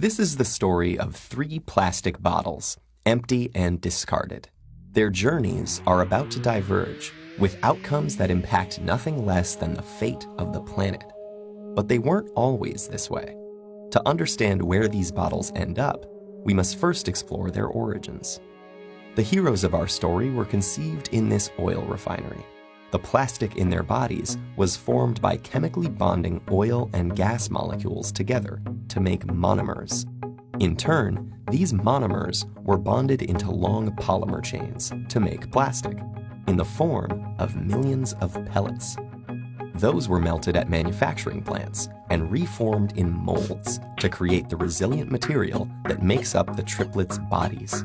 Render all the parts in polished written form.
This is the story of 3 plastic bottles, empty and discarded. Their journeys are about to diverge, with outcomes that impact nothing less than the fate of the planet. But they weren't always this way. To understand where these bottles end up, we must first explore their origins. The heroes of our story were conceived in this oil refinery. The plastic in their bodies was formed by chemically bonding oil and gas molecules together to make monomers. In turn, these monomers were bonded into long polymer chains to make plastic, in the form of millions of pellets. Those were melted at manufacturing plants and reformed in molds to create the resilient material that makes up the triplets' bodies.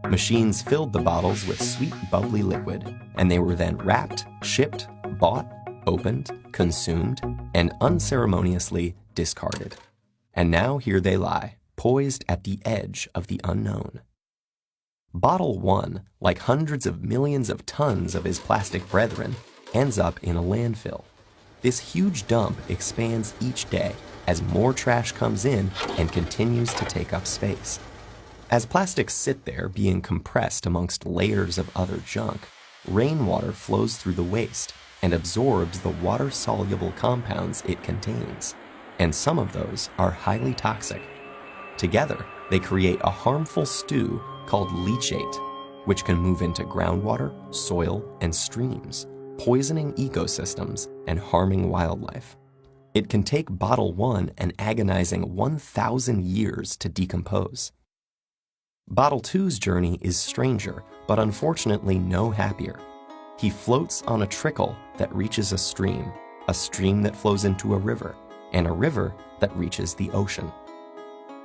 Machines filled the bottles with sweet, bubbly liquid, and they were then wrapped, shipped, bought, opened, consumed, and unceremoniously discarded. And now here they lie, poised at the edge of the unknown. Bottle 1, like hundreds of millions of tons of his plastic brethren, ends up in a landfill. This huge dump expands each day as more trash comes in and continues to take up space. As plastics sit there being compressed amongst layers of other junk, rainwater flows through the waste and absorbs the water-soluble compounds it contains, and some of those are highly toxic. Together, they create a harmful stew called leachate, which can move into groundwater, soil, and streams, poisoning ecosystems and harming wildlife. It can take Bottle 1 an agonizing 1,000 years to decompose. Bottle 2's journey is stranger, but unfortunately no happier. He floats on a trickle that reaches a stream that flows into a river, and a river that reaches the ocean.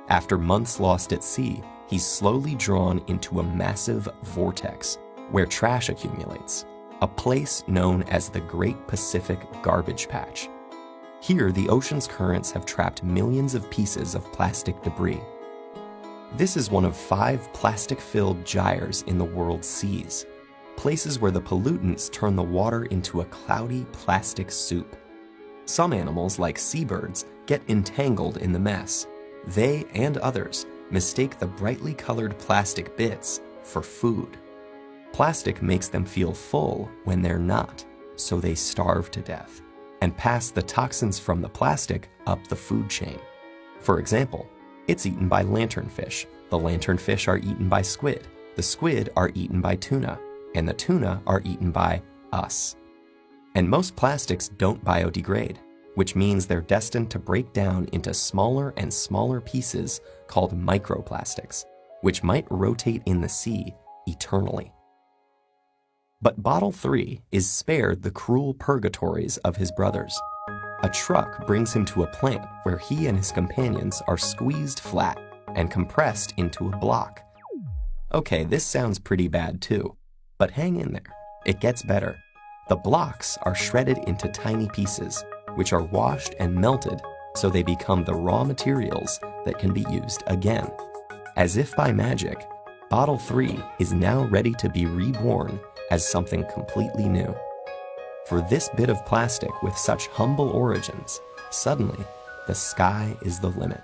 After months lost at sea, he's slowly drawn into a massive vortex where trash accumulates, a place known as the Great Pacific Garbage Patch. Here, the ocean's currents have trapped millions of pieces of plastic debris. This is one of 5 plastic-filled gyres in the world's seas, places where the pollutants turn the water into a cloudy plastic soup. Some animals, like seabirds, get entangled in the mess. They and others mistake the brightly colored plastic bits for food. Plastic makes them feel full when they're not, so they starve to death and pass the toxins from the plastic up the food chain. For example, it's eaten by lanternfish. The lanternfish are eaten by squid. The squid are eaten by tuna. And the tuna are eaten by us. And most plastics don't biodegrade, which means they're destined to break down into smaller and smaller pieces called microplastics, which might rotate in the sea eternally. But Bottle 3 is spared the cruel purgatories of his brothers. A truck brings him to a plant where he and his companions are squeezed flat and compressed into a block. Okay, this sounds pretty bad too, but hang in there. It gets better. The blocks are shredded into tiny pieces, which are washed and melted so they become the raw materials that can be used again. As if by magic, Bottle 3 is now ready to be reborn as something completely new. For this bit of plastic with such humble origins, suddenly, the sky is the limit.